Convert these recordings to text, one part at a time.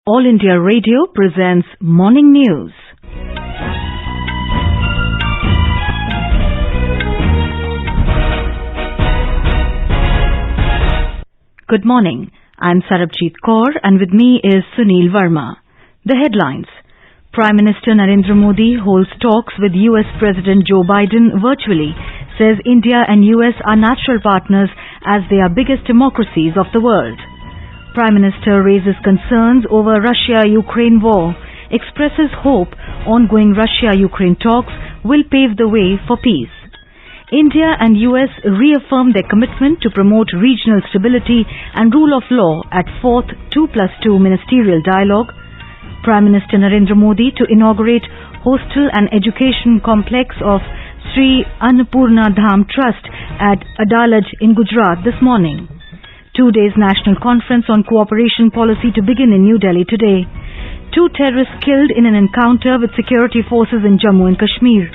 All India Radio presents Morning News. Good morning. I'm Sarabjit Kaur and with me is Sunil Verma. The headlines. Prime Minister Narendra Modi holds talks with US President Joe Biden virtually, says India and US are natural partners as they are biggest democracies of the world. Prime Minister raises concerns over Russia-Ukraine war, expresses hope ongoing Russia-Ukraine talks will pave the way for peace. India and US reaffirm their commitment to promote regional stability and rule of law at 4th 2+2 Ministerial Dialogue. Prime Minister Narendra Modi to inaugurate hostel and education complex of Sri Annapurna Dham Trust at Adalaj in Gujarat this morning. 2 days National Conference on Cooperation Policy to begin in New Delhi today. 2 terrorists killed in an encounter with security forces in Jammu and Kashmir.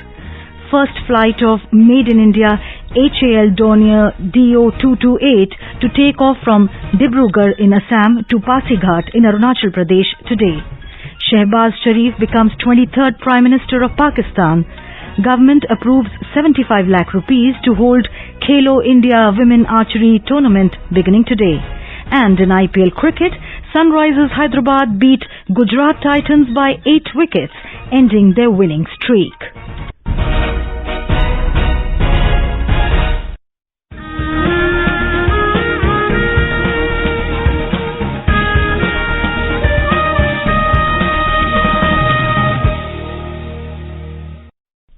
First flight of Made in India HAL Dornier DO-228 to take off from Dibrugarh in Assam to Pasighat in Arunachal Pradesh today. Shehbaz Sharif becomes 23rd Prime Minister of Pakistan. Government approves 75 lakh rupees to hold Khelo India Women Archery Tournament beginning today. And in IPL cricket, Sunrisers Hyderabad beat Gujarat Titans by 8 wickets, ending their winning streak.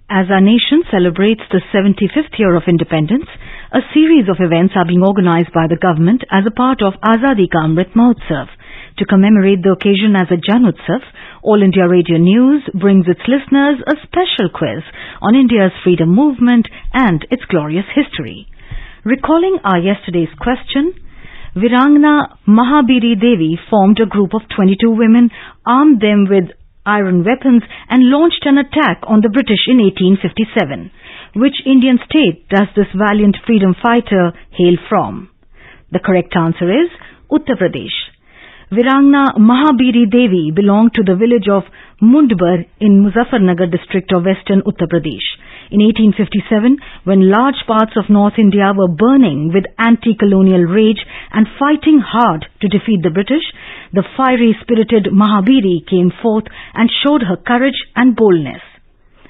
As our nation celebrates the 75th year of independence, a series of events are being organized by the government as a part of Azadi Ka Amrit Mahotsav. To commemorate the occasion as a Janotsav, All India Radio News brings its listeners a special quiz on India's freedom movement and its glorious history. Recalling our yesterday's question, Virangna Mahabiri Devi formed a group of 22 women, armed them with iron weapons and launched an attack on the British in 1857. Which Indian state does this valiant freedom fighter hail from? The correct answer is Uttar Pradesh. Virangna Mahabiri Devi belonged to the village of Mundbar in Muzaffarnagar district of western Uttar Pradesh. In 1857, when large parts of North India were burning with anti-colonial rage and fighting hard to defeat the British, the fiery-spirited Mahabiri came forth and showed her courage and boldness.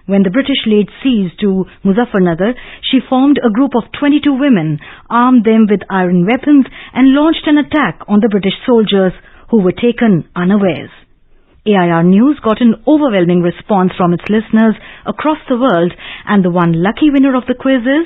When the British laid siege to Muzaffarnagar, she formed a group of 22 women, armed them with iron weapons and launched an attack on the British soldiers who were taken unawares. AIR News got an overwhelming response from its listeners across the world, and the one lucky winner of the quiz is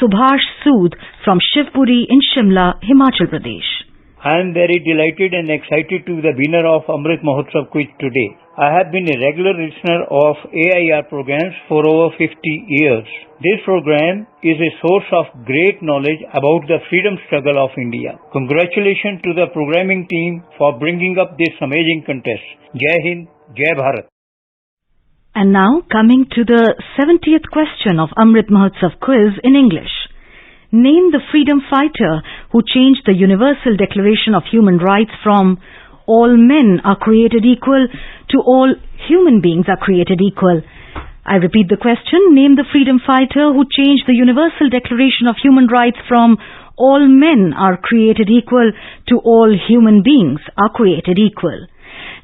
Subhash Sood from Shivpuri in Shimla, Himachal Pradesh. I am very delighted and excited to be the winner of Amrit Mahotsav quiz today. I have been a regular listener of AIR programs for over 50 years. This program is a source of great knowledge about the freedom struggle of India. Congratulations to the programming team for bringing up this amazing contest. Jai Hind, Jai Bharat. And now coming to the 70th question of Amrit Mahotsav quiz in English. Name the freedom fighter who changed the Universal Declaration of Human Rights from all men are created equal to all human beings are created equal. I repeat the question. Name the freedom fighter who changed the Universal Declaration of Human Rights from all men are created equal to all human beings are created equal.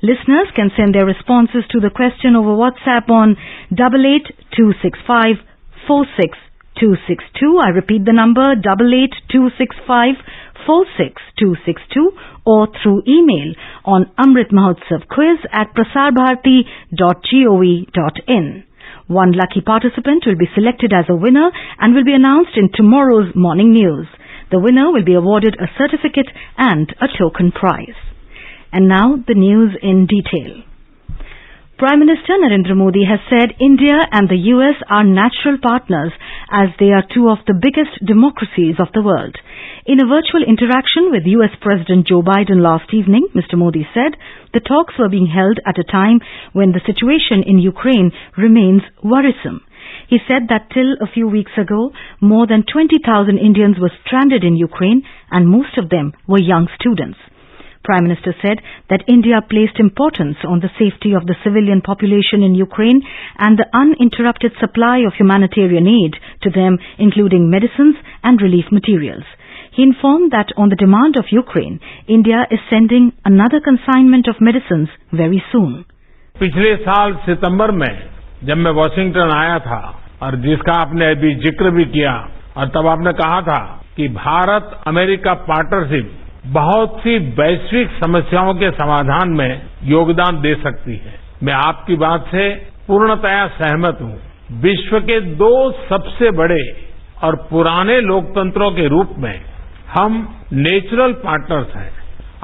Listeners can send their responses to the question over WhatsApp on 88265 46262. I repeat the number 88265 46262 or through email on amritmahotsavquiz@prasarbharati.gov.in. One lucky participant will be selected as a winner and will be announced in tomorrow's morning news. The winner will be awarded a certificate and a token prize. And now the news in detail. Prime Minister Narendra Modi has said India and the US are natural partners as they are two of the biggest democracies of the world. In a virtual interaction with US President Joe Biden last evening, Mr. Modi said the talks were being held at a time when the situation in Ukraine remains worrisome. He said that till a few weeks ago, more than 20,000 Indians were stranded in Ukraine and most of them were young students. Prime Minister said that India placed importance on the safety of the civilian population in Ukraine and the uninterrupted supply of humanitarian aid to them, including medicines and relief materials. He informed that on the demand of Ukraine, India is sending another consignment of medicines very soon. पिछले साल सितंबर में जब मैं Washington आया था और जिसका आपने अभी जिक्र भी किया और तब आपने कहा था कि भारत अमेरिका पार्टनरशिप बहुत सी वैश्विक समस्याओं के समाधान में योगदान दे सकती है। मैं आपकी बात से पूर्णतया सहमत हूं। विश्व के दो सबसे बड़े और पुराने लोकतंत्रों के रूप में हम नेचुरल पार्टनर्स हैं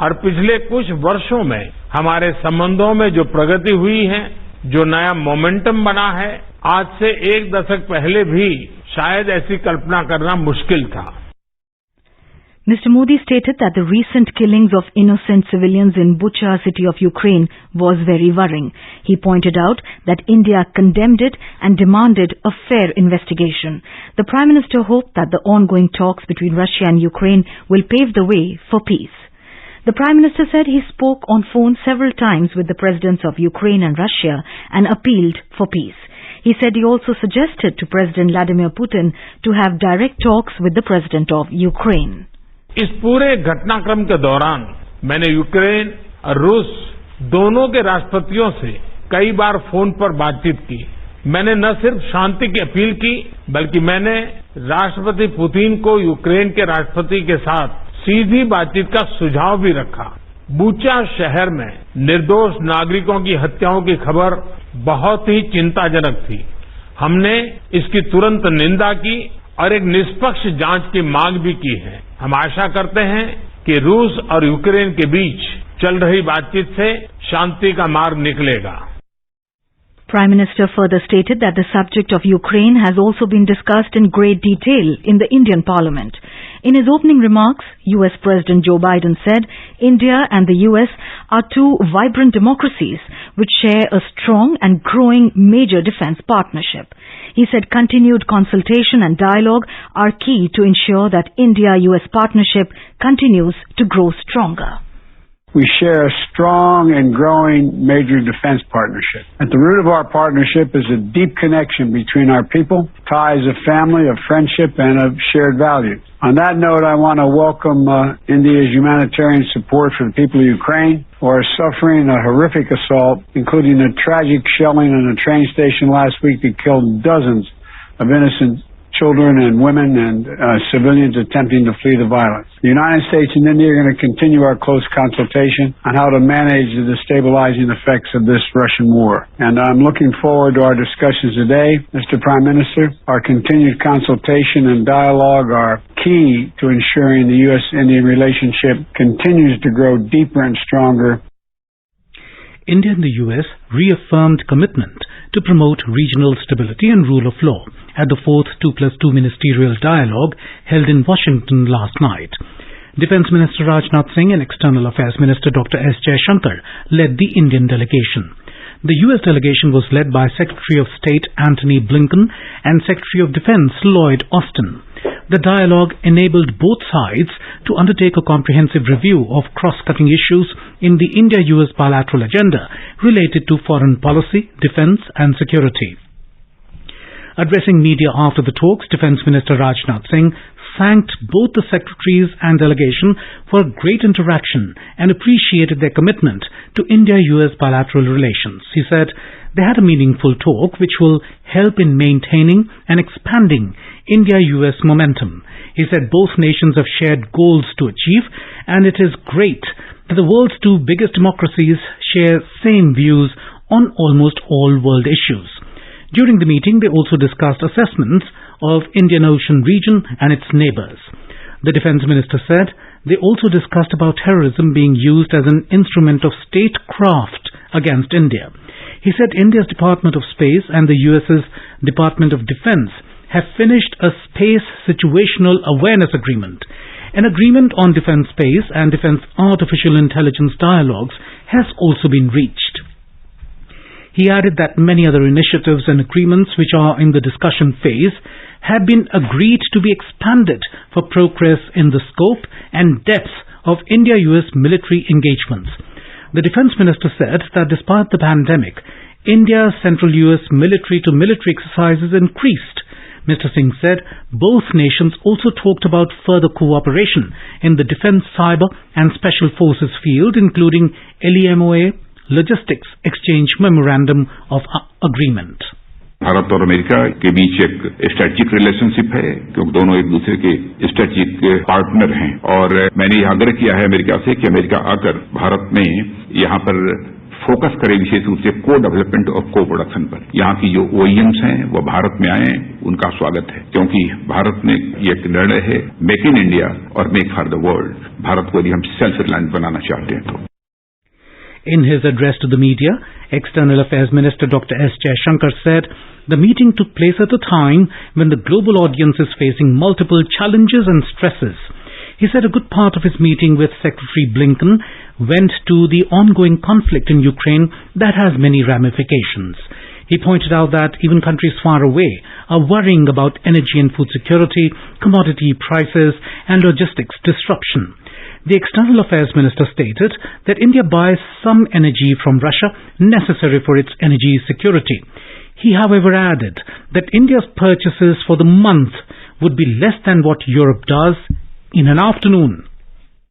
और पिछले कुछ वर्षों में हमारे संबंधों में जो प्रगति हुई है, जो नया मोमेंटम बना है, आज से एक दशक पहले भी शायद ऐसी कल्पना करना मुश्किल था। Mr. Modi stated that the recent killings of innocent civilians in Bucha city of Ukraine was very worrying. He pointed out that India condemned it and demanded a fair investigation. The Prime Minister hoped that the ongoing talks between Russia and Ukraine will pave the way for peace. The Prime Minister said he spoke on phone several times with the presidents of Ukraine and Russia and appealed for peace. He said he also suggested to President Vladimir Putin to have direct talks with the President of Ukraine. इस पूरे घटनाक्रम के दौरान मैंने Ukraine और रूस दोनों के राष्ट्रपतियों से कई बार फोन पर बातचीत की। मैंने न सिर्फ शांति की अपील की, बल्कि मैंने राष्ट्रपति पुतिन को यूक्रेन के राष्ट्रपति के साथ सीधी बातचीत का सुझाव भी रखा। बूचा शहर में निर्दोष नागरिकों की हत्याओं की खबर बहुत ही चिंताजनक थी। हमने इसकी तुरंत निंदा की और एक निष्पक्ष जांच की मांग भी की है। हम आशा करते हैं कि रूस और यूक्रेन के बीच चल रही बातचीत से शांति का मार्ग निकलेगा। Prime Minister further stated that the subject of Ukraine has also been discussed in great detail in the Indian Parliament. In his opening remarks, US President Joe Biden said India and the US are two vibrant democracies which share a strong and growing major defense partnership. He said continued consultation and dialogue are key to ensure that India-US partnership continues to grow stronger. We share a strong and growing major defense partnership. At the root of our partnership is a deep connection between our people, ties of family, of friendship, and of shared values. On that note, I want to welcome India's humanitarian support for the people of Ukraine who are suffering a horrific assault, including a tragic shelling in a train station last week that killed dozens of innocent children and women and civilians attempting to flee the violence. The United States and India are going to continue our close consultation on how to manage the destabilizing effects of this Russian war. And I'm looking forward to our discussions today, Mr. Prime Minister. Our continued consultation and dialogue are key to ensuring the U.S.-Indian relationship continues to grow deeper and stronger. India and the US reaffirmed commitment to promote regional stability and rule of law at the 4th 2+2 ministerial dialogue held in Washington last night. Defence Minister Rajnath Singh and External Affairs Minister Dr. S. Jaishankar led the Indian delegation. The US delegation was led by Secretary of State Antony Blinken and Secretary of Defence Lloyd Austin. The dialogue enabled both sides to undertake a comprehensive review of cross-cutting issues in the India-US bilateral agenda related to foreign policy, defence and security. Addressing media after the talks, Defence Minister Rajnath Singh thanked both the secretaries and delegation for great interaction and appreciated their commitment to India-US bilateral relations. He said they had a meaningful talk which will help in maintaining and expanding India-US momentum. He said both nations have shared goals to achieve, and it is great that the world's two biggest democracies share same views on almost all world issues. During the meeting, they also discussed assessments of Indian Ocean region and its neighbors. The Defence Minister said they also discussed about terrorism being used as an instrument of statecraft against India. He said India's Department of Space and the US's Department of Defence have finished a space situational awareness agreement. An agreement on defence space and defence artificial intelligence dialogues has also been reached. He added that many other initiatives and agreements which are in the discussion phase have been agreed to be expanded for progress in the scope and depth of India-US military engagements. The Defence Minister said that despite the pandemic, India's central US military-to-military exercises increased. Mr. Singh said both nations also talked about further cooperation in the defence, cyber and special forces field, including LEMOA Logistics Exchange Memorandum of Agreement. Bharat और America के बीच एक strategic relationship है, क्योंकि दोनों एक दूसरे के strategic partner हैं। और मैंने यह आग्रह किया है अमेरिका से कि अमेरिका आकर भारत में यहाँ पर फोकस करे, विशेष रूप से को डेवलपमेंट और को प्रोडक्शन पर। यहाँ की जो OEMs हैं वो भारत में आए, उनका स्वागत है, क्योंकि भारत में ये एक निर्णय है मेक इन इंडिया और make for the world. Bharat को यदि हम सेल्फ रिलायंट बनाना चाहते हैं तो। In his address to the media, External Affairs Minister Dr. S. Jaishankar said the meeting took place at a time when the global audience is facing multiple challenges and stresses. He said a good part of his meeting with Secretary Blinken went to the ongoing conflict in Ukraine that has many ramifications. He pointed out that even countries far away are worrying about energy and food security, commodity prices, and logistics disruption. The External Affairs Minister stated that India buys some energy from Russia necessary for its energy security. He, however, added that India's purchases for the month would be less than what Europe does in an afternoon.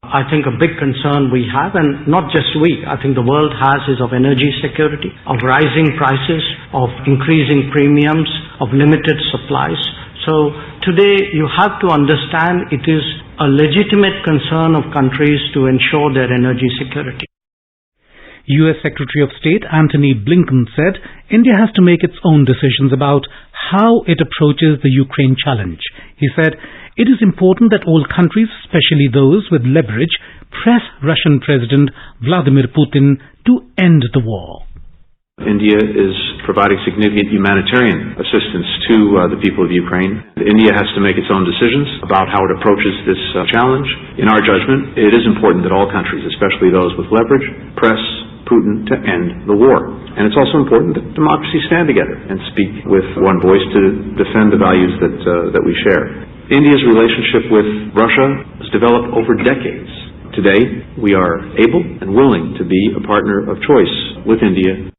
I think a big concern we have, and not just we, I think the world has, is of energy security, of rising prices, of increasing premiums, of limited supplies. So today you have to understand it is a legitimate concern of countries to ensure their energy security. US Secretary of State Antony Blinken said India has to make its own decisions about how it approaches the Ukraine challenge. He said it is important that all countries, especially those with leverage, press Russian President Vladimir Putin to end the war. India is providing significant humanitarian assistance to the people of Ukraine. India has to make its own decisions about how it approaches this challenge. In our judgment, it is important that all countries, especially those with leverage, press Putin to end the war. And it's also important that democracies stand together and speak with one voice to defend the values that we share. India's relationship with Russia has developed over decades. Today, we are able and willing to be a partner of choice with India.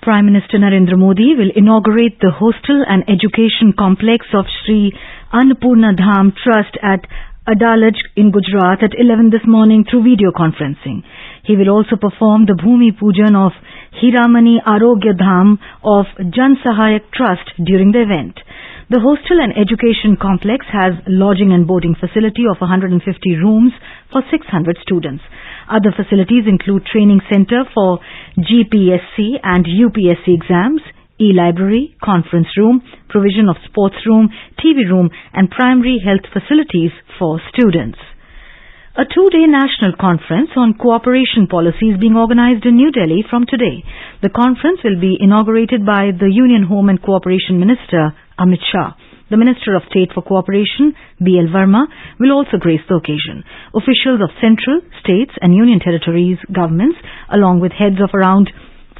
Prime Minister Narendra Modi will inaugurate the hostel and education complex of Sri Annapurna Dham Trust at Adalaj in Gujarat at 11 this morning through video conferencing. He will also perform the Bhumi Pujan of Hiramani Arogya Dham of Jan Sahayak Trust during the event. The hostel and education complex has lodging and boarding facility of 150 rooms for 600 students. Other facilities include training center for GPSC and UPSC exams, e-library, conference room, provision of sports room, TV room and primary health facilities for students. A two-day national conference on cooperation policy is being organized in New Delhi from today. The conference will be inaugurated by the Union Home and Cooperation Minister Amit Shah. The Minister of State for Cooperation, B.L. Verma, will also grace the occasion. Officials of central, states and union territories governments, along with heads of around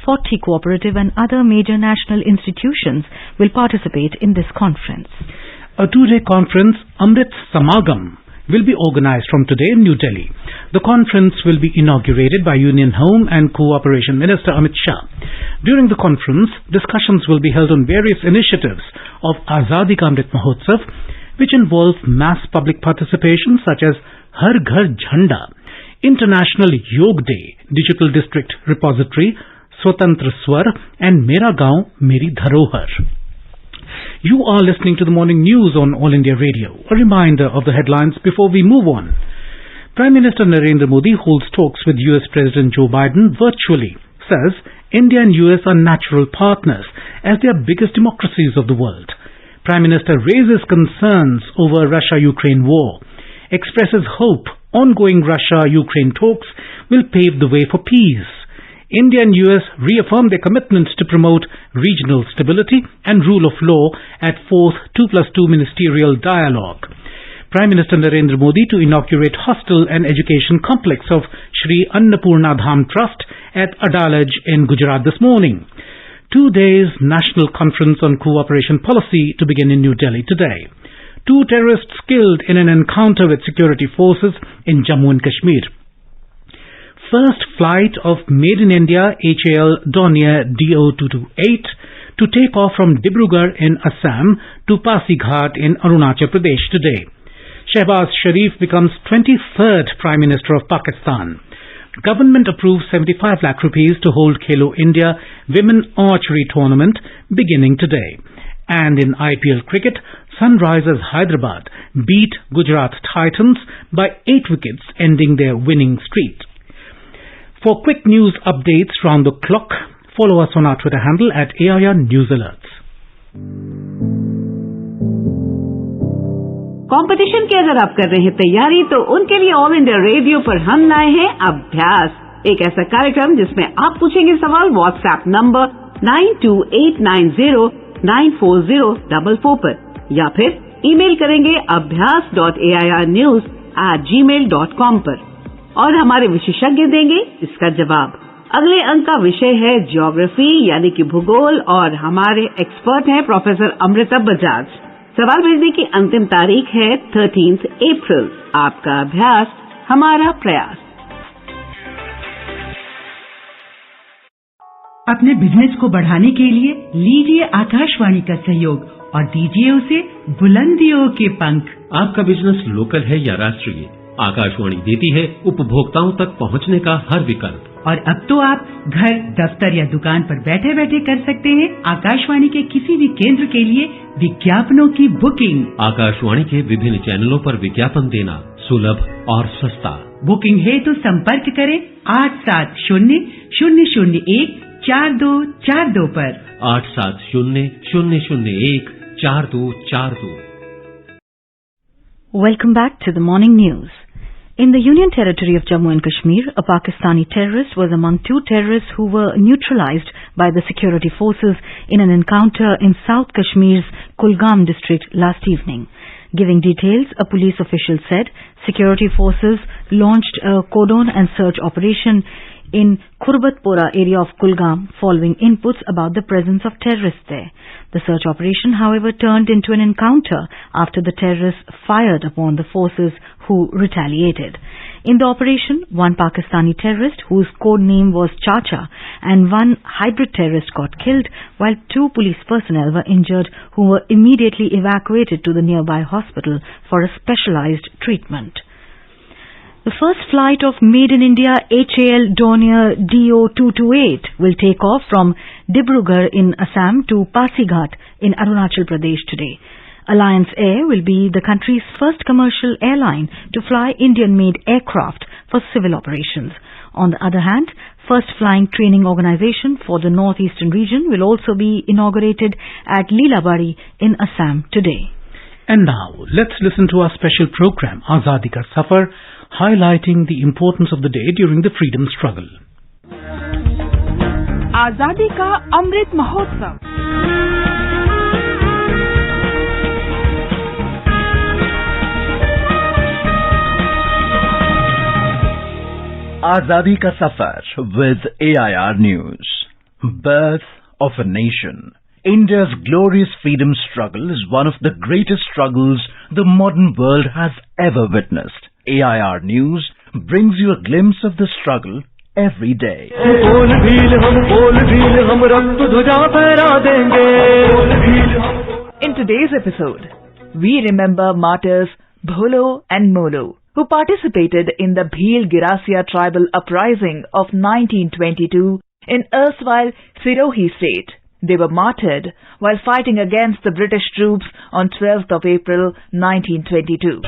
40 cooperative and other major national institutions, will participate in this conference. A two-day conference, Amrit Samagam, will be organized from today in New Delhi. The conference will be inaugurated by Union Home and Cooperation Minister Amit Shah. During the conference, discussions will be held on various initiatives of Azadi Ka Amrit Mahotsav, which involve mass public participation such as Har Ghar Jhanda, International Yog Day, Digital District Repository, Swatantra Swar and Mera Gaon Meri Dharohar. You are listening to the morning news on All India Radio. A reminder of the headlines before we move on. Prime Minister Narendra Modi holds talks with US President Joe Biden virtually. Says India and US are natural partners as they are biggest democracies of the world. Prime Minister raises concerns over Russia-Ukraine war. Expresses hope ongoing Russia-Ukraine talks will pave the way for peace. India and US reaffirm their commitment to promote regional stability and rule of law at 4th 2+2 Ministerial Dialogue. Prime Minister Narendra Modi to inaugurate hostel and education complex of Sri Annapurna Dham Trust at Adalaj in Gujarat this morning. 2 days National Conference on Cooperation Policy to begin in New Delhi today. 2 terrorists killed in an encounter with security forces in Jammu and Kashmir. First flight of Made in India HAL Dornier DO-228 to take off from Dibrugarh in Assam to Pasighat in Arunachal Pradesh today. Shehbaz Sharif becomes 23rd Prime Minister of Pakistan. Government approves 75 lakh rupees to hold Khelo India Women Archery Tournament beginning today. And in IPL cricket, Sunrisers Hyderabad beat Gujarat Titans by 8 wickets, ending their winning streak. For quick news updates round the clock, follow us on our Twitter handle at AIR News Alerts. Competition की अगर आप कर रहे हैं तैयारी तो उनके लिए ऑल इंडिया रेडियो पर हम लाए हैं अभ्यास, एक ऐसा कार्यक्रम जिसमें आप पूछेंगे सवाल व्हाट्सएप नंबर 9289094044 पर या फिर ईमेल करेंगे abhyas.airnews@gmail.com पर और हमारे विशेषज्ञ देंगे इसका जवाब। अगले अंक का विषय है ज्योग्राफी यानी कि भूगोल और हमारे एक्सपर्ट हैं प्रोफेसर अमृता बजाज। सवाल भेजने की अंतिम तारीख है 13 अप्रैल। आपका अभ्यास हमारा प्रयास। अपने बिजनेस को बढ़ाने के लिए लीजिए आकाशवाणी का सहयोग और दीजिए उसे बुलंदियों के पंख। आपका बिजनेस लोकल है या राष्ट्रीय, आकाशवाणी देती है उपभोक्ताओं तक पहुंचने का हर विकल्प। और अब तो आप घर, दफ्तर या दुकान पर बैठे बैठे कर सकते हैं आकाशवाणी के किसी भी केंद्र के लिए विज्ञापनों की बुकिंग। आकाशवाणी के विभिन्न चैनलों पर विज्ञापन देना सुलभ और सस्ता। बुकिंग है तो संपर्क करें 8700014242 पर 8700014242। Welcome back to the morning news. In the Union Territory of Jammu and Kashmir, a Pakistani terrorist was among 2 terrorists who were neutralized by the security forces in an encounter in South Kashmir's Kulgam district last evening. Giving details, a police official said security forces launched a cordon and search operation in Khurbatpora area of Kulgam following inputs about the presence of terrorists there. The search operation, however, turned into an encounter after the terrorists fired upon the forces who retaliated. In the operation, one Pakistani terrorist, whose code name was Chacha, and one hybrid terrorist got killed, while 2 police personnel were injured who were immediately evacuated to the nearby hospital for a specialized treatment. The first flight of Made in India HAL Dornier DO-228 will take off from Dibrugarh in Assam to Pasighat in Arunachal Pradesh today. Alliance Air will be the country's first commercial airline to fly Indian-made aircraft for civil operations. On the other hand, first flying training organization for the northeastern region will also be inaugurated at Lilabari in Assam today. And now, let's listen to our special program, Azadi Ka Safar, highlighting the importance of the day during the freedom struggle. आजादी का Amrit Mahotsav. Azadi Ka Safar with AIR News. Birth of a nation. India's glorious freedom struggle is one of the greatest struggles the modern world has ever witnessed. AIR News brings you a glimpse of the struggle every day. In today's episode, we remember martyrs Bholo and Molo, who participated in the Bhil Girasia tribal uprising of 1922 in erstwhile Sirohi state. They were martyred while fighting against the British troops on 12th of April 1922.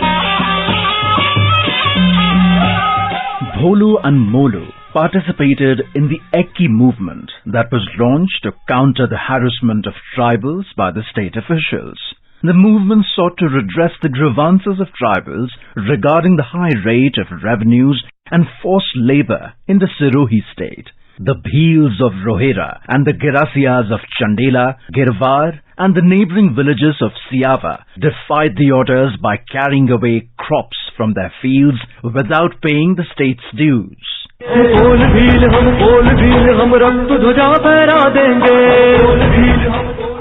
Bholu and Molu participated in the Ekki movement that was launched to counter the harassment of tribals by the state officials. The movement sought to redress the grievances of tribals regarding the high rate of revenues and forced labor in the Sirohi state. The Bhils of Rohera and the Girasias of Chandela, Girwar and the neighbouring villages of Siava defied the orders by carrying away crops from their fields without paying the state's dues.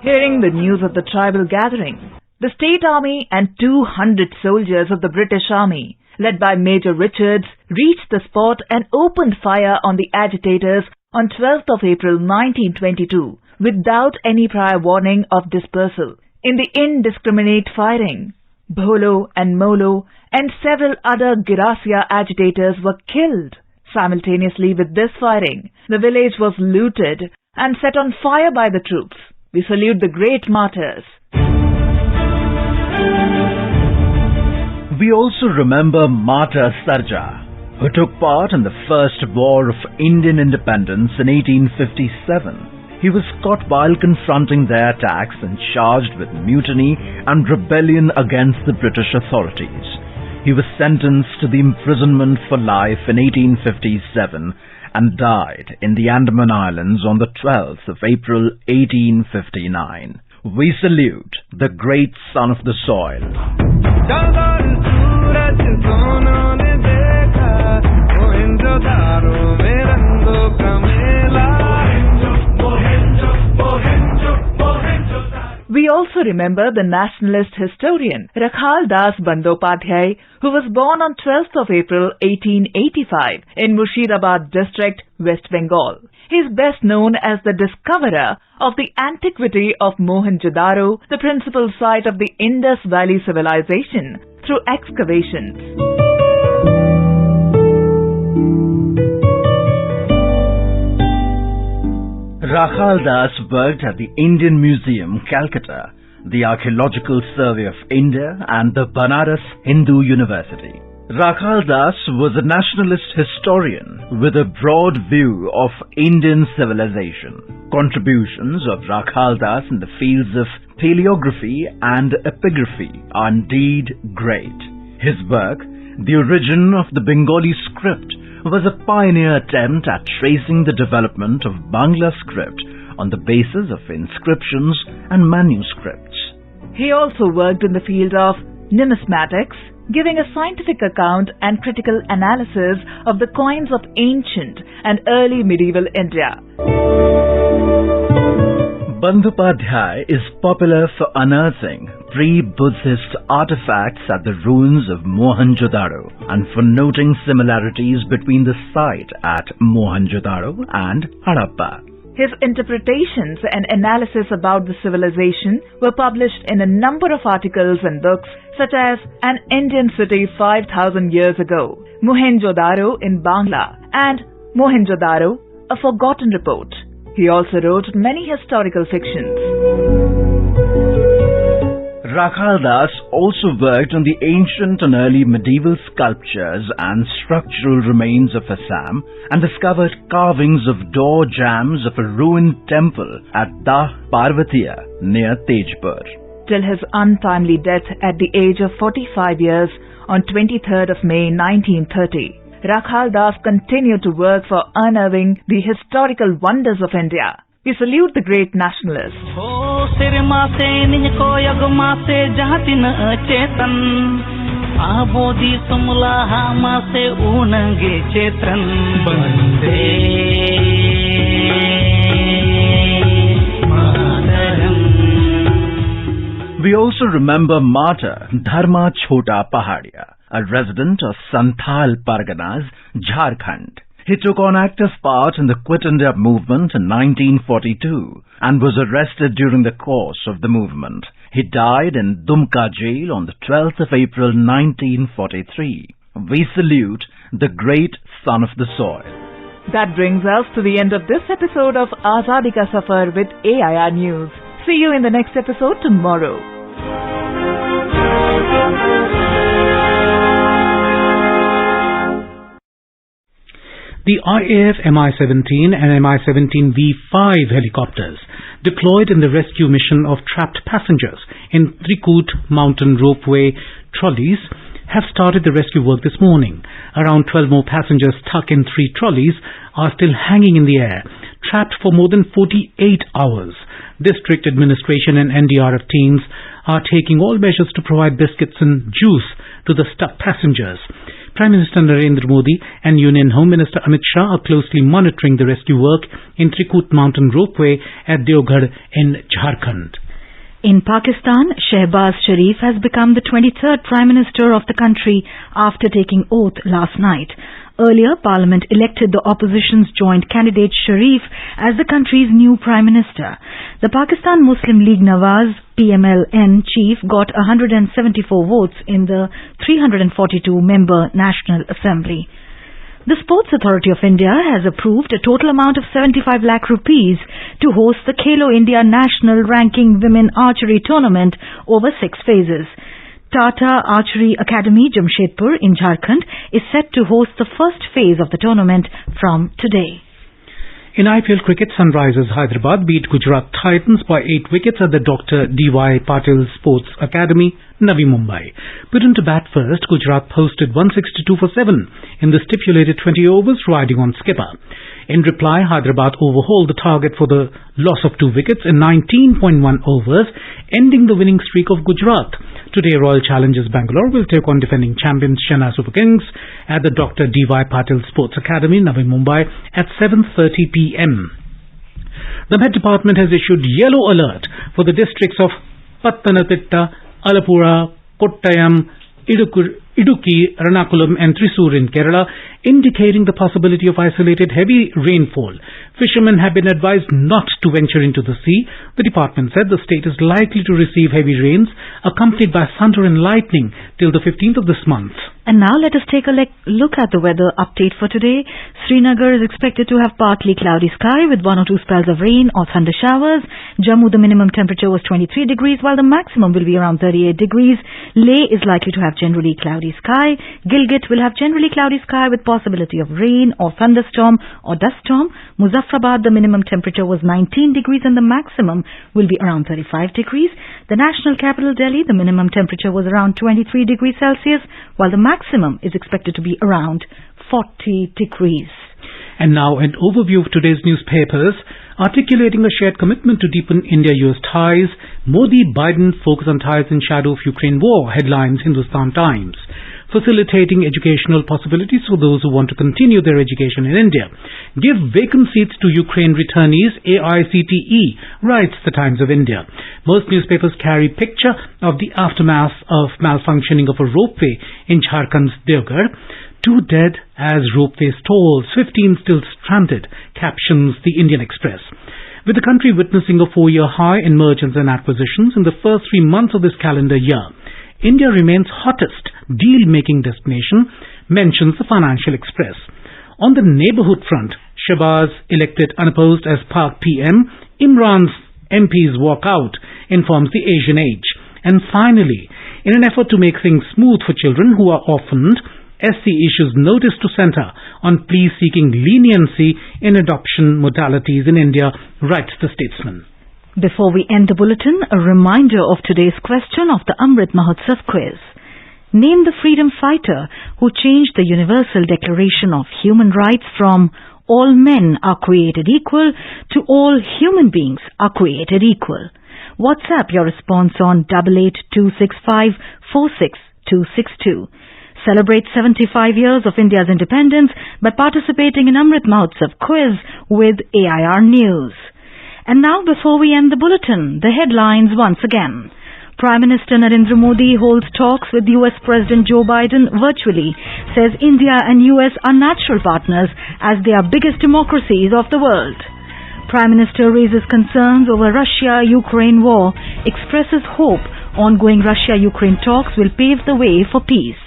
Hearing the news of the tribal gathering, The State Army and 200 soldiers of the British Army, led by Major Richards, reached the spot and opened fire on the agitators on 12th of April 1922 without any prior warning of dispersal. In the indiscriminate firing, Bholo and Molo and several other Girasia agitators were killed. Simultaneously with this firing, the village was looted and set on fire by the troops. We salute the great martyrs. We also remember Martyr Sarja, who took part in the First War of Indian Independence in 1857. He was caught while confronting their attacks and charged with mutiny and rebellion against the British authorities. He was sentenced to the imprisonment for life in 1857 and died in the Andaman Islands on the 12th of April 1859. We salute the great son of the soil. We also remember the nationalist historian Rakhal Das Bandopadhyay, who was born on 12th of April 1885 in Murshidabad district, West Bengal. He is best known as the discoverer of the antiquity of Mohenjo-daro, the principal site of the Indus Valley civilization, through excavations. Rakhal Das worked at the Indian Museum, Calcutta, the Archaeological Survey of India and the Banaras Hindu University. Rakhal Das was a nationalist historian with a broad view of Indian civilization. Contributions of Rakhal Das in the fields of paleography and epigraphy are indeed great. His work, The Origin of the Bengali Script, was a pioneer attempt at tracing the development of Bangla script on the basis of inscriptions and manuscripts. He also worked in the field of numismatics, giving a scientific account and critical analysis of the coins of ancient and early medieval India. Bandopadhyay is popular for unearthing pre-Buddhist artifacts at the ruins of Mohenjo-daro and for noting similarities between the site at Mohenjo-daro and Harappa. His interpretations and analysis about the civilization were published in a number of articles and books such as An Indian City 5,000 Years Ago, Mohenjo-daro in Bangla, and Mohenjo-daro, A Forgotten Report. He also wrote many historical fictions. Rakhal Das also worked on the ancient and early medieval sculptures and structural remains of Assam and discovered carvings of door jambs of a ruined temple at Dah Parvatiya near Tejpur. Till his untimely death at the age of 45 years on 23rd of May 1930, Rakhal Das continued to work for unearthing the historical wonders of India. We salute the great nationalist. We also remember martyr Dharma Chhota Pahadia, a resident of Santhal Parganas, Jharkhand. He took on active part in the Quit India movement in 1942 and was arrested during the course of the movement. He died in Dumka jail on the 12th of April 1943. We salute the great son of the soil. That brings us to the end of this episode of Azadi Ka Safar with AIR News. See you in the next episode tomorrow. The RAF Mi-17 and Mi-17V5 helicopters deployed in the rescue mission of trapped passengers in Trikut mountain ropeway trolleys have started the rescue work this morning. Around 12 more passengers stuck in 3 trolleys are still hanging in the air, trapped for more than 48 hours. District administration and NDRF teams are taking all measures to provide biscuits and juice to the stuck passengers. Prime Minister Narendra Modi and Union Home Minister Amit Shah are closely monitoring the rescue work in Trikut mountain ropeway at Deoghar in Jharkhand. In Pakistan, Shehbaz Sharif has become the 23rd Prime Minister of the country after taking oath last night. Earlier, Parliament elected the opposition's joint candidate Sharif as the country's new Prime Minister. The Pakistan Muslim League Nawaz PMLN chief got 174 votes in the 342-member National Assembly. The Sports Authority of India has approved a total amount of 75 lakh rupees to host the Khelo India National Ranking Women Archery Tournament over 6 phases. Tata Archery Academy, Jamshedpur in Jharkhand is set to host the first phase of the tournament from today. In IPL cricket, Sunrisers Hyderabad beat Gujarat Titans by 8 wickets at the Dr. D.Y. Patil Sports Academy, Navi Mumbai. Put into bat first, Gujarat posted 162 for 7 in the stipulated 20 overs riding on skipper. In reply, Hyderabad overhauled the target for the loss of 2 wickets in 19.1 overs, ending the winning streak of Gujarat. Today, Royal Challengers Bangalore will take on defending champions Chennai Super Kings at the Dr. D.Y. Patil Sports Academy, Navi Mumbai at 7:30 p.m. The Met Department has issued yellow alert for the districts of Pattanathitta, Alappuzha, Kottayam, Idukki, Ernakulam and Thrissur in Kerala, indicating the possibility of isolated heavy rainfall. Fishermen have been advised not to venture into the sea. The department said the state is likely to receive heavy rains accompanied by thunder and lightning till the 15th of this month. And now let us take a look at the weather update for today. Srinagar is expected to have partly cloudy sky with 1 or 2 spells of rain or thunder showers. Jammu, the minimum temperature was 23 degrees while the maximum will be around 38 degrees. Leh is likely to have generally cloudy sky. Gilgit will have generally cloudy sky with possibility of rain or thunderstorm or dust storm. Muzaffarabad, the minimum temperature was 19 degrees and the maximum will be around 35 degrees. The national capital Delhi, the minimum temperature was around 23 degrees Celsius while the maximum is expected to be around 40 degrees. And now an overview of today's newspapers. Articulating a shared commitment to deepen India-US ties, Modi-Biden focus on ties in shadow of Ukraine war, headlines Hindustan Times. Facilitating educational possibilities for those who want to continue their education in India. Give vacant seats to Ukraine returnees, AICTE, writes the Times of India. Most newspapers carry picture of the aftermath of malfunctioning of a ropeway in Jharkhand's Devgarh. 2 dead as ropeway stalls, 15 still stranded, captions the Indian Express. With the country witnessing a 4-year high in mergers and acquisitions in the first 3 months of this calendar year, India remains hottest deal-making destination, mentions the Financial Express. On the neighbourhood front, Shehbaz elected unopposed as Pak PM, Imran's MPs walk out, informs the Asian Age. And finally, in an effort to make things smooth for children who are orphaned, SC issues notice to centre on pleas seeking leniency in adoption modalities in India, writes the Statesman. Before we end the bulletin, a reminder of today's question of the Amrit Mahotsav quiz. Name the freedom fighter who changed the Universal Declaration of Human Rights from all men are created equal to all human beings are created equal. WhatsApp your response on 8826546262. Celebrate 75 years of India's independence by participating in Amrit Mahotsav quiz with AIR News. And now, before we end the bulletin, the headlines once again. Prime Minister Narendra Modi holds talks with US President Joe Biden virtually, says India and US are natural partners as they are biggest democracies of the world. Prime Minister raises concerns over Russia-Ukraine war, expresses hope ongoing Russia-Ukraine talks will pave the way for peace.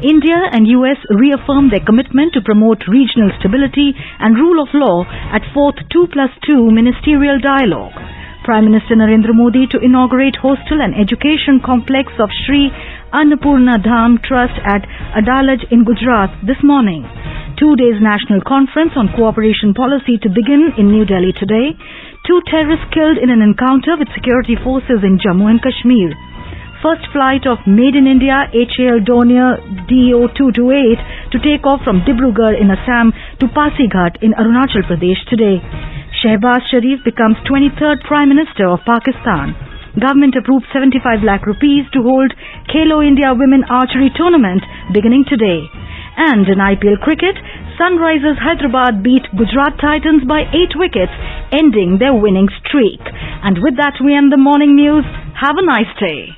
India and US reaffirm their commitment to promote regional stability and rule of law at 4th 2+2 Ministerial Dialogue. Prime Minister Narendra Modi to inaugurate hostel and education complex of Sri Annapurna Dham Trust at Adalaj in Gujarat this morning. 2 days national conference on cooperation policy to begin in New Delhi today. 2 terrorists killed in an encounter with security forces in Jammu and Kashmir. First flight of Made in India HAL Dornier DO228 to take off from Dibrugarh in Assam to Pasighat in Arunachal Pradesh today. Shehbaz Sharif becomes 23rd Prime Minister of Pakistan. Government approved 75 lakh rupees to hold Khelo India Women Archery Tournament beginning today. And in IPL cricket, Sunrisers Hyderabad beat Gujarat Titans by 8 wickets, ending their winning streak. And with that, we end the morning news. Have a nice day.